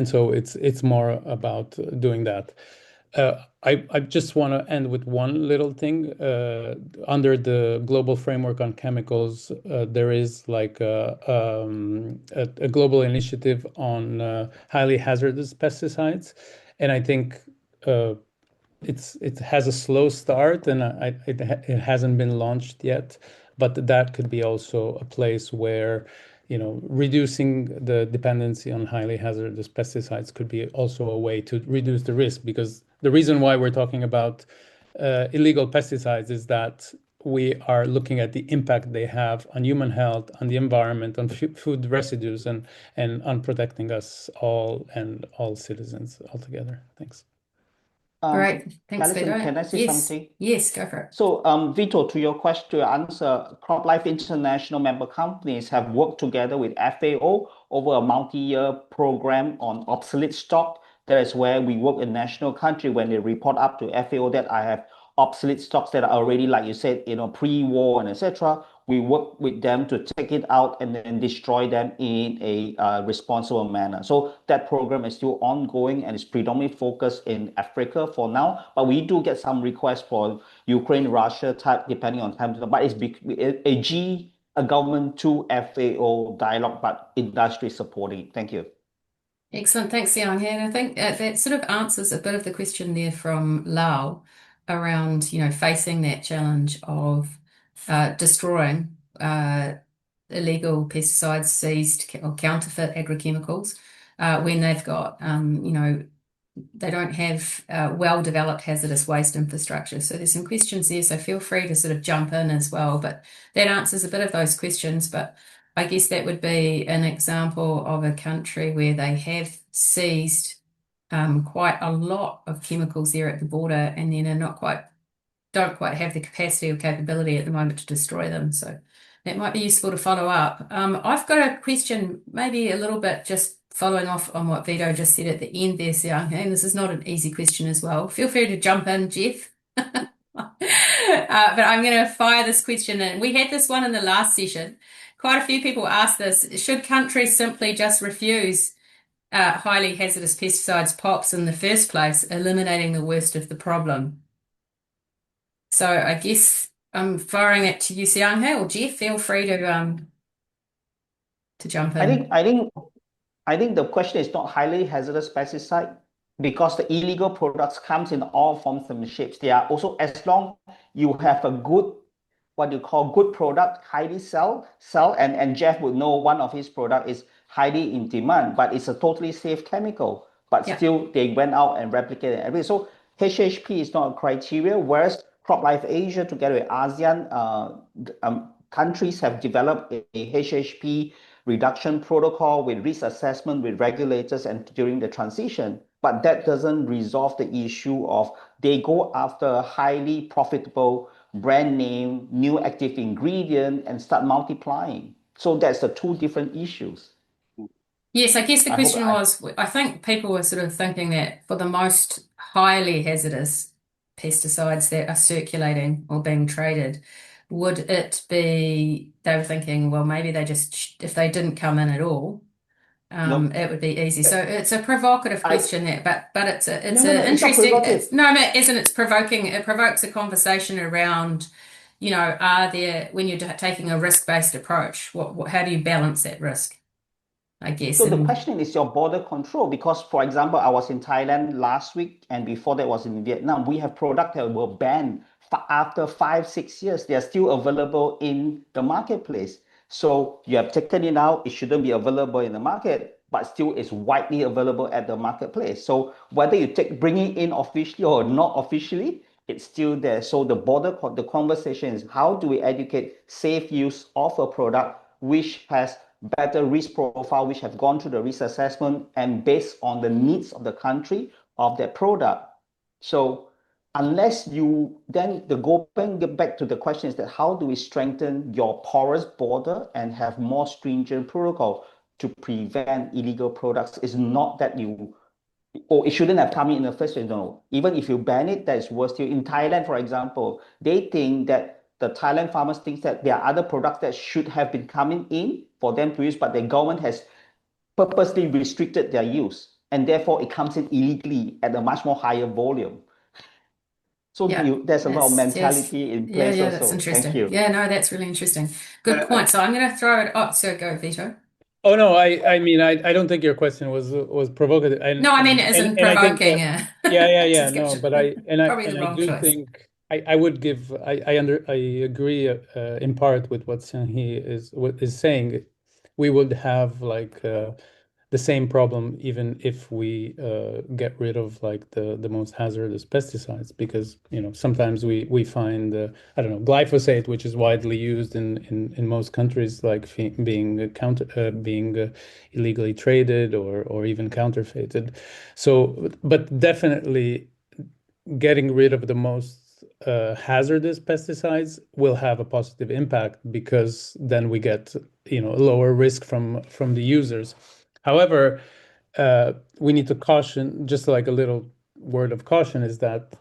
so it's more about doing that. I just want to end with one little thing. Under the global framework on chemicals, there is like a global initiative on highly hazardous pesticides, and I think it has a slow start, and it hasn't been launched yet. But that could be also a place where, reducing the dependency on highly hazardous pesticides could be also a way to reduce the risk. Because the reason why we're talking about illegal pesticides is that we are looking at the impact they have on human health, on the environment, on food residues, and on protecting us all and all citizens altogether. Thanks. Great. Thanks, Alison, Vito. can I say Yes. something? Yes, go for it. So, Vito, to your question, to your answer, CropLife International member companies have worked together with FAO over a multi-year program on obsolete stock. That is where we work in national country when they report up to FAO that I have obsolete stocks that are already, like you said, pre-war and etc. We work with them to take it out and then destroy them in a responsible manner. So that program is still ongoing and is predominantly focused in Africa for now. But we do get some requests for Ukraine, Russia type, depending on time. But it's a government to FAO dialogue, but industry supporting. Thank you. Excellent. Thanks, Siang. And I think that sort of answers a bit of the question there from Lau around, facing that challenge of destroying illegal pesticides, seized or counterfeit agrochemicals when they've got, they don't have well-developed hazardous waste infrastructure. So there's some questions there, so feel free to sort of jump in as well. But that answers a bit of those questions. But I guess that would be an example of a country where they have seized quite a lot of chemicals there at the border, and then don't quite have the capacity or capability at the moment to destroy them. So that might be useful to follow up. I've got a question, maybe a little bit just following off on what Vito just said at the end there, Siang, and this is not an easy question as well. Feel free to jump in, Jeff. But I'm going to fire this question in. We had this one in the last session. Quite a few people asked this. Should countries simply just refuse highly hazardous pesticides, POPs, in the first place, eliminating the worst of the problem? So I guess I'm firing it to you, Siang, or Jeff. Feel free to jump in. I think the question is not highly hazardous pesticide because the illegal products comes in all forms and shapes. They are also, as long you have a good, what you call good product, highly sell, and Jeff would know one of his product is highly in demand, but it's a totally safe chemical. But still, they went out and replicated everything. So HHP is not a criteria, whereas CropLife Asia, together with ASEAN countries, have developed a HHP reduction protocol with risk assessment with regulators and during the transition. But that doesn't resolve the issue of they go after highly profitable brand name, new active ingredient, and start multiplying. So that's the two different issues. Yes, I guess the question was, I think people were sort of thinking that for the most highly hazardous pesticides that are circulating or being traded, would it be, they were thinking, well, maybe they just, if they didn't come in at all, it would be easy. So it's a provocative question there, but it's an interesting, it's provoking, it provokes a conversation around, are there, when you're taking a risk-based approach, how do you balance that risk? I guess. So the question is your border control, because, for example, I was in Thailand last week, and before that was in Vietnam. We have products that were banned after 5-6 years. They are still available in the marketplace. So you have taken it out. It shouldn't be available in the market, but still is widely available at the marketplace. So whether you bring it in officially or not officially, it's still there. So the conversation is, how do we educate safe use of a product which has better risk profile, which have gone through the risk assessment and based on the needs of the country of that product. So unless you then get back to the question is that how do we strengthen your porous border and have more stringent protocol to prevent illegal products? It's not that it shouldn't have come in the first place. No, even if you ban it, that is worse still. In Thailand, for example, they think that the Thailand farmers think that there are other products that should have been coming in for them to use, but the government has purposely restricted their use. and therefore it comes in illegally at a much more higher volume. So Yeah, there's a lot of yes. mentality in place Yeah, that's also. Thank interesting. you. Yeah, no, that's really interesting. Good Uh, point. So I'm going to throw it. Oh, so go, Vito. Oh no, I mean I don't think your question was provocative, No, I mean, as in and I think provoking. yeah Just no, get but probably the I wrong do choice. think I would give I agree in part with what Sanhee is saying. We would have like the same problem even if we get rid of like the most hazardous pesticides, because sometimes we find I don't know, glyphosate, which is widely used in most countries, like being illegally traded or even counterfeited. So but definitely getting rid of the most hazardous pesticides will have a positive impact, because then we get a lower risk from the users. However, we need to caution, just like a little word of caution, is that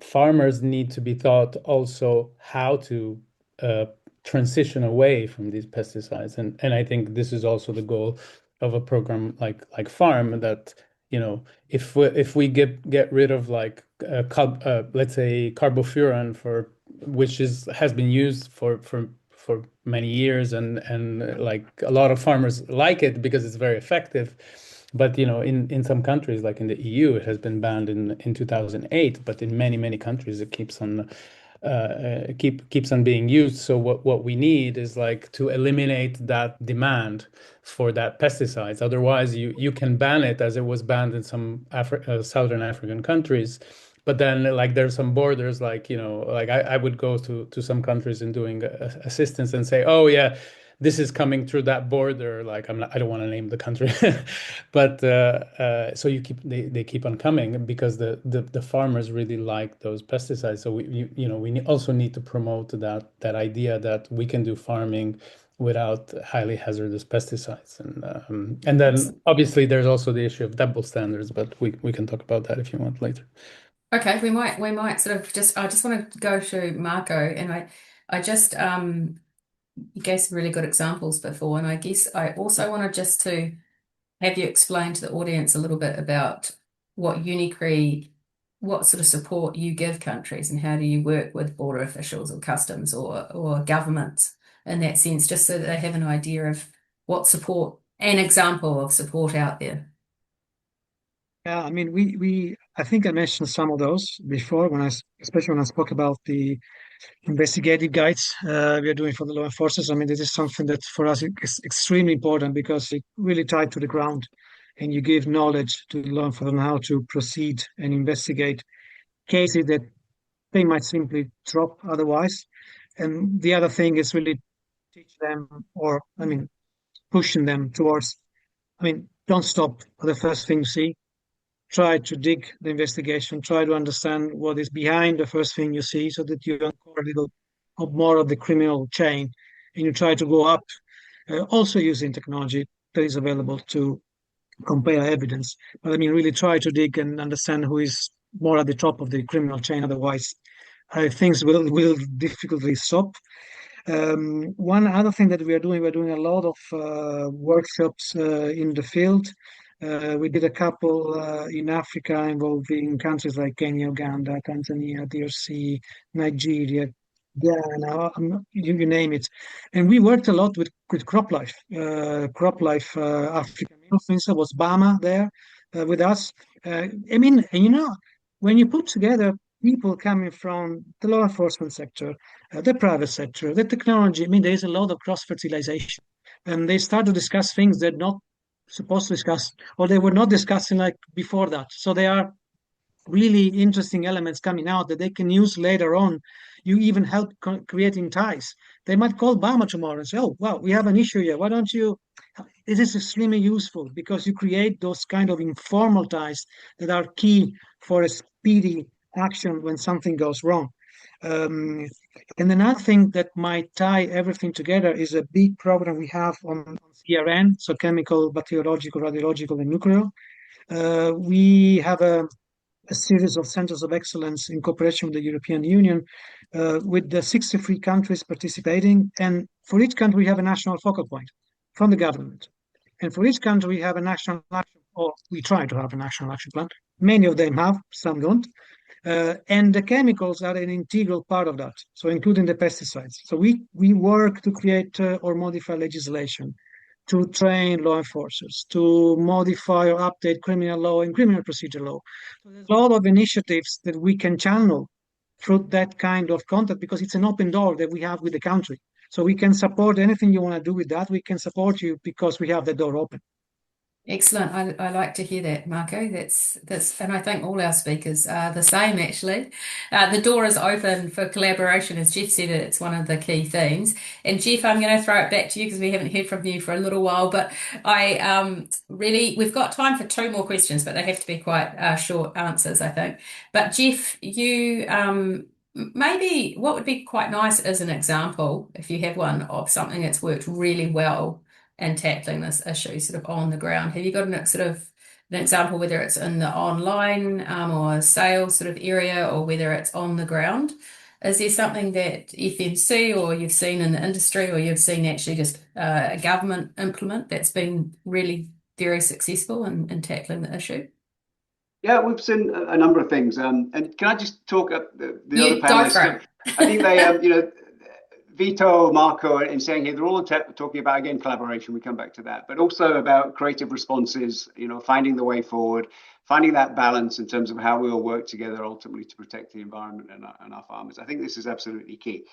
farmers need to be taught also how to uh, transition away from these pesticides, and I think this is also the goal of a program like Farm, that if we get rid of like let's say carbofuran, for which has been used for many years, and like a lot of farmers like it because it's very effective. But in some countries, like in the EU, it has been banned in 2008. But in many countries, it keeps on being used. So what we need is like to eliminate that demand for that pesticides. Otherwise, you can ban it, as it was banned in some Southern African countries. But then, like, there's some borders, like like I would go to some countries in doing assistance and say, oh yeah, this is coming through that border. Like I don't want to name the country, but so they keep on coming, because the farmers really like those pesticides. So we also need to promote that idea that we can do farming without highly hazardous pesticides, and then obviously there's also the issue of double standards, but we can talk about that if you want later. Okay, we might sort of I just want to go to Marco, and I just you gave some really good examples before, and I guess I also wanted just to have you explain to the audience a little bit about what UNICRI, what sort of support you give countries, and how do you work with border officials or customs or governments in that sense, just so that they have an idea of what support, an example of support out there. Yeah, I mean, I think I mentioned some of those before especially when I spoke about the investigative guides we are doing for the law enforcers. I mean, this is something that for us is extremely important, because it really tied to the ground, and you give knowledge to the law enforcement on how to proceed and investigate cases that they might simply drop otherwise. And the other thing is really teach them, or I mean, pushing them towards, I mean, don't stop at the first thing you see. Try to dig the investigation, try to understand what is behind the first thing you see, so that you uncover a little more of the criminal chain, and you try to go up, also using technology that is available to compare evidence. But I mean, really try to dig and understand who is more at the top of the criminal chain. Otherwise, things will difficultly stop. One other thing that we're doing a lot of workshops in the field. We did a couple in Africa involving countries like Kenya, Uganda, Tanzania, DRC, Nigeria, Ghana, you name it. And we worked a lot with CropLife. CropLife Africa, for instance, was Bama there with us. I mean, and when you put together people coming from the law enforcement sector, the private sector, the technology, I mean, there's a lot of cross-fertilization. And they start to discuss things they're not supposed to discuss, or they were not discussing like before that. So they are really interesting elements coming out that they can use later on. You even help creating ties. They might call Bama tomorrow and say, oh, well, we have an issue here. Why don't you? It is extremely useful, because you create those kind of informal ties that are key for a speedy action when something goes wrong. And another thing that might tie everything together is a big program we have on CRN, so chemical, bacteriological, radiological, and nuclear. We have a series of centers of excellence in cooperation with the European Union, with the 63 countries participating. And for each country, we have a national focal point from the government. And for each country, we have a national action or we try to have a national action plan. Many of them have, some don't. And the chemicals are an integral part of that, so including the pesticides. So we work to create or modify legislation, to train law enforcers, to modify or update criminal law and criminal procedure law. So there's a lot of initiatives that we can channel through that kind of content because it's an open door that we have with the country. So we can support anything you want to do with that. We can support you because we have the door open. Excellent. I like to hear that, Marco. That's, and I think all our speakers are the same, actually. The door is open for collaboration. As Jeff said, it's one of the key themes. And Jeff, I'm going to throw it back to you because we haven't heard from you for a little while, but we've got time for two more questions, but they have to be quite short answers, I think. But Jeff, you, maybe what would be quite nice as an example, if you have one, of something that's worked really well and tackling this issue sort of on the ground. Have you got an example, whether it's in the online or sales sort of area or whether it's on the ground? Is there something that FMC or you've seen in the industry or you've seen actually just a government implement that's been really very successful in tackling the issue? Yeah, we've seen a number of things. And can I just talk the other panelists? Go for it. I think they, Vito, Marco, and Siang here, they're all talking about, again, collaboration. We come back to that, but also about creative responses, finding the way forward, finding that balance in terms of how we all work together ultimately to protect the environment and our farmers. I think this is absolutely key.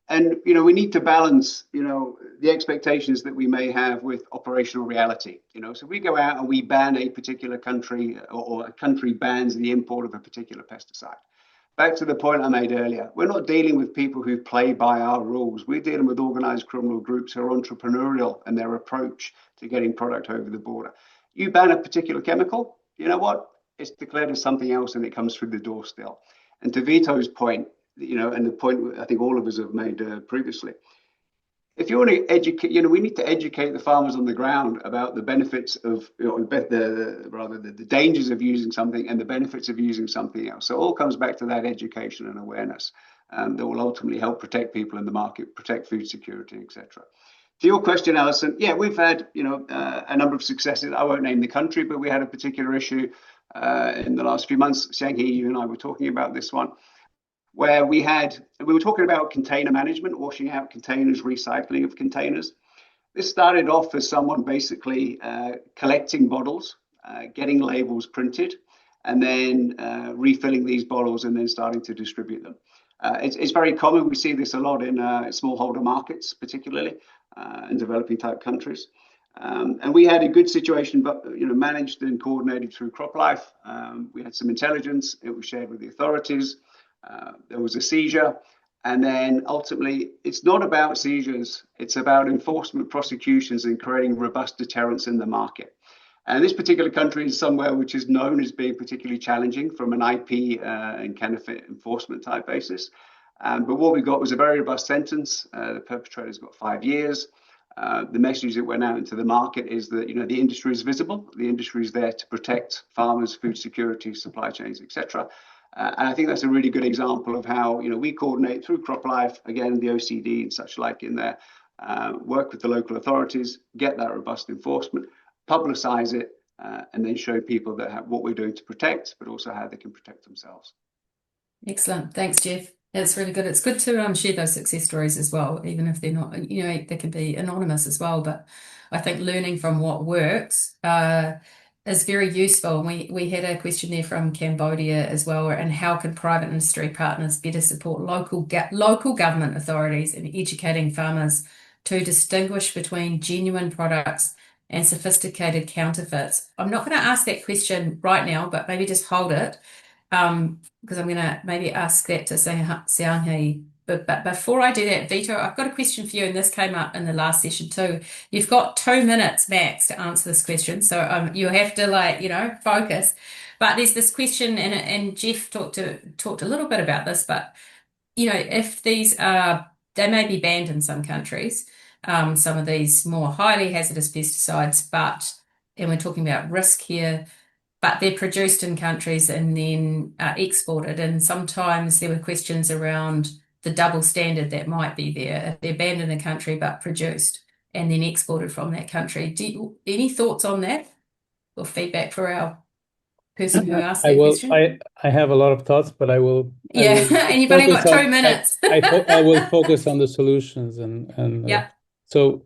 And, we need to balance, the expectations that we may have with operational reality. So we go out and we ban a particular country or a country bans the import of a particular pesticide. Back to the point I made earlier, we're not dealing with people who play by our rules. We're dealing with organized criminal groups who are entrepreneurial in their approach to getting product over the border. You ban a particular chemical, you know what? It's declared as something else and it comes through the door still. And to Vito's point, and the point I think all of us have made previously, if you want to educate, we need to educate the farmers on the ground about the benefits of, the dangers of using something and the benefits of using something else. So it all comes back to that education and awareness that will ultimately help protect people in the market, protect food security, etc. To your question, Alison, yeah, we've had, a number of successes. I won't name the country, but we had a particular issue in the last few months. Siang, you and I were talking about this one, where we were talking about container management, washing out containers, recycling of containers. This started off as someone basically collecting bottles, getting labels printed, and then refilling these bottles and then starting to distribute them. It's very common. We see this a lot in smallholder markets, particularly in developing type countries. And we had a good situation, but managed and coordinated through CropLife. We had some intelligence. It was shared with the authorities. There was a seizure, and then ultimately it's not about seizures, it's about enforcement, prosecutions, and creating robust deterrence in the market. And this particular country is somewhere which is known as being particularly challenging from an IP and counterfeit enforcement type basis. But what we got was a very robust sentence. The perpetrator's got 5 years. The message that went out into the market is that the industry is visible. The industry is there to protect farmers, food security, supply chains, etc. And I think that's a really good example of how we coordinate through CropLife, again, the OECD and such like in there, work with the local authorities, get that robust enforcement, publicize it, and then show people that what we're doing to protect, but also how they can protect themselves. Excellent. Thanks, Jeff. It's really good. It's good to share those success stories as well, even if they're not, they can be anonymous as well. But I think learning from what works is very useful. And we had a question there from Cambodia as well, and how can private industry partners better support local government authorities in educating farmers to distinguish between genuine products and sophisticated counterfeits? I'm not going to ask that question right now, but maybe just hold it. Because I'm going to maybe ask that to Siang. But before I do that, Vito, I've got a question for you, and this came up in the last session too. You've got 2 minutes max to answer this question, so you have to focus. But there's this question, and Jeff talked a little bit about this, but if these they may be banned in some countries, some of these more highly hazardous pesticides, and we're talking about risk here, but they're produced in countries and then exported. And sometimes there were questions around the double standard that might be there. If they're banned in a country but produced and then exported from that country. Any thoughts on that? or feedback for our person who asked I that will. question? I have a lot of thoughts, but I will. I Yeah, will and you've only focus got on. 2 minutes. I will focus on the solutions Yeah. so.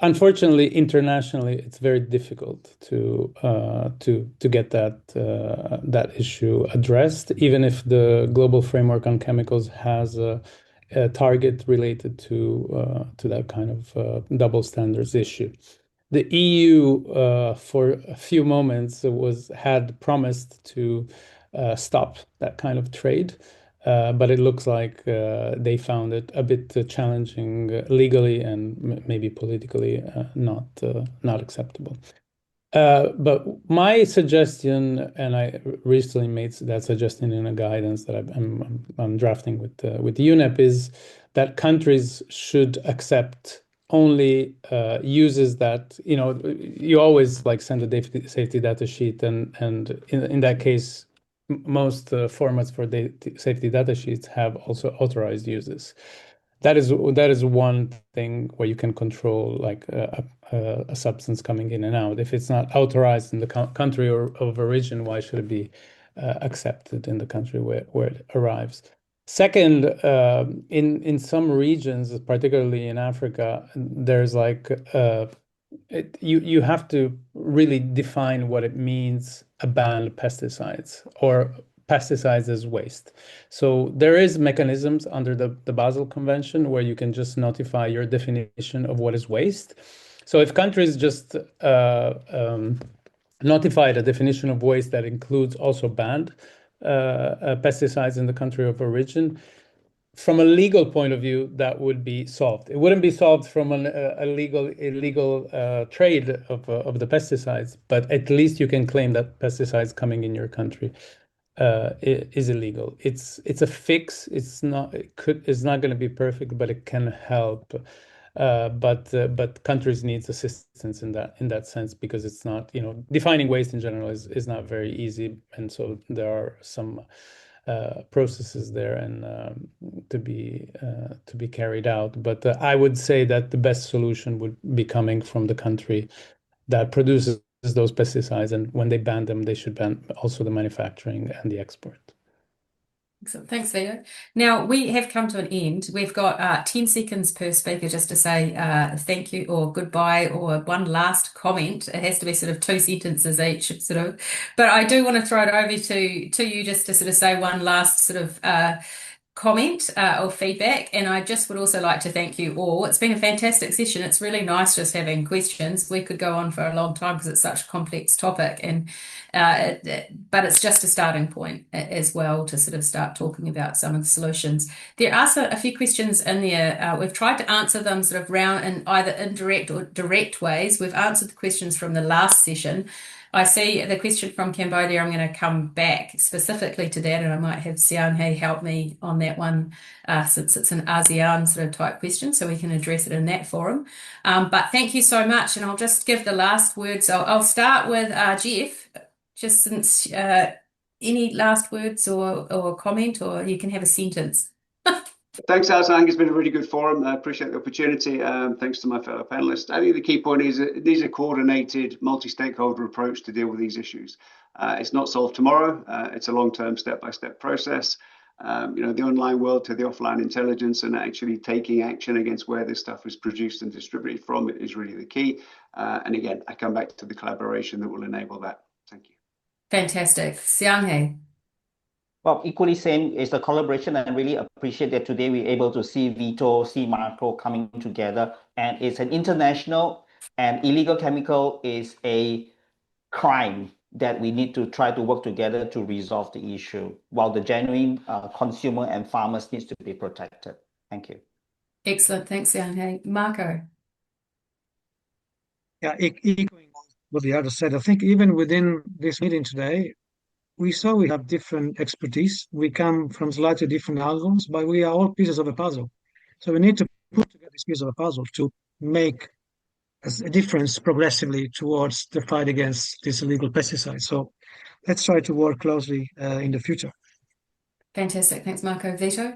Unfortunately, internationally, it's very difficult to get that issue addressed, even if the global framework on chemicals has a target related to that kind of double standards issue. The EU, for a few moments, had promised to stop that kind of trade. But it looks like they found it a bit challenging legally and maybe politically not acceptable. But my suggestion, and I recently made that suggestion in a guidance that I'm drafting with UNEP, is that countries should accept only uses that, you always like send a safety data sheet, and in that case, most formats for safety data sheets have also authorized uses. That is one thing where you can control like a substance coming in and out. If it's not authorized in the country of origin, why should it be accepted in the country where it arrives? Second, in some regions, particularly in Africa, there's like you have to really define what it means to ban pesticides or pesticides as waste. So there is mechanisms under the Basel Convention where you can just notify your definition of what is waste. So if countries just notify the definition of waste that includes also banned pesticides in the country of origin, from a legal point of view, that would be solved. It wouldn't be solved from a illegal trade of the pesticides, but at least you can claim that pesticides coming in your country is illegal. It's a fix. It's not going to be perfect, but it can help. But countries needs assistance in that sense, because it's not, defining waste in general is not very easy, and so there are some processes there and to be carried out. But I would say that the best solution would be coming from the country that produces those pesticides, and when they ban them, they should ban also the manufacturing and the export. Excellent. Thanks, Vito. Now, we have come to an end. We've got 10 seconds per speaker just to say thank you or goodbye or one last comment. It has to be sort of 2 sentences each, sort of. But I do want to throw it over to you just to sort of say one last sort of comment or feedback. And I just would also like to thank you all. It's been a fantastic session. It's really nice just having questions. We could go on for a long time because it's such a complex topic, and but it's just a starting point as well to sort of start talking about some of the solutions. There are a few questions in there. We've tried to answer them sort of round in either indirect or direct ways. We've answered the questions from the last session. I see the question from Cambodia. I'm going to come back specifically to that, and I might have Siang help me on that one since it's an ASEAN sort of type question, so we can address it in that forum. But thank you so much, and I'll just give the last words. I'll start with Jeff, just since any last words or comment, or you can have a sentence. Thanks, Alison. I think it's been a really good forum. I appreciate the opportunity. Thanks to my fellow panelists. I think the key point is that these are coordinated, multi-stakeholder approach to deal with these issues. It's not solved tomorrow. It's a long-term, step-by-step process. The online world to the offline intelligence, and actually taking action against where this stuff is produced and distributed from it is really the key. And again, I come back to the collaboration that will enable that. Thank you. Fantastic. Siang. Well, equally same is the collaboration, and really appreciate that today we're able to see Vito, see Marco coming together. And it's an international, and illegal chemical is a crime that we need to try to work together to resolve the issue, while the genuine consumer and farmers needs to be protected. Thank you. Excellent. Thanks, Siang. Marco. Yeah, echoing what the other said, I think even within this meeting today, we saw we have different expertise. We come from slightly different angles, but we are all pieces of a puzzle. So we need to put together this piece of a puzzle to make a difference progressively towards the fight against these illegal pesticides. So let's try to work closely in the future. Fantastic. Thanks, Marco. Vito?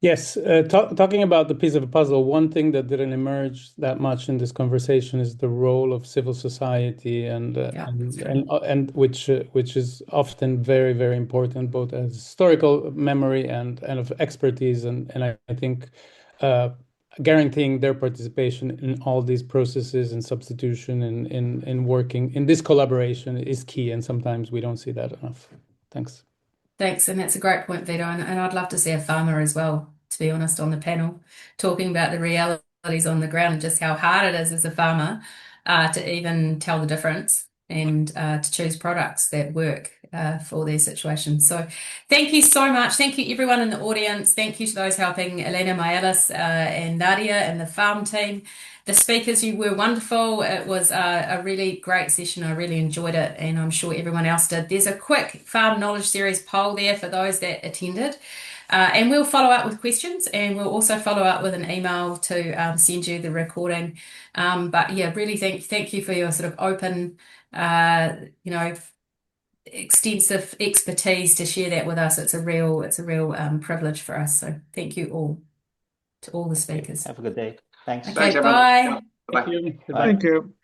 Yes, talking about the piece of a puzzle, one thing that didn't emerge that much in this conversation is the role of civil society, Yeah, that's right. and which is often very, very important, both as historical memory and of expertise, and I think uh, guaranteeing their participation in all these processes and substitution in working in this collaboration is key, and sometimes we don't see that enough. Thanks. Thanks, and that's a great point, Vito. And I'd love to see a farmer as well, to be honest, on the panel, talking about the realities on the ground and just how hard it is as a farmer to even tell the difference and to choose products that work for their situation. So thank you so much. Thank you, everyone in the audience. Thank you to those helping, Elena Maelis and Nadia and the farm team. The speakers, you were wonderful. It was a really great session. I really enjoyed it, and I'm sure everyone else did. There's a quick Farm Knowledge Series poll there for those that attended. And we'll follow up with questions, and we'll also follow up with an email to send you the recording. But yeah, really thank you for your sort of open, extensive expertise to share that with us. It's a real privilege for us. So thank you all to all the speakers. Have a good day. Thanks. Okay, Thanks, everyone. bye. Yeah, bye-bye. Thank you. Bye. Thank you.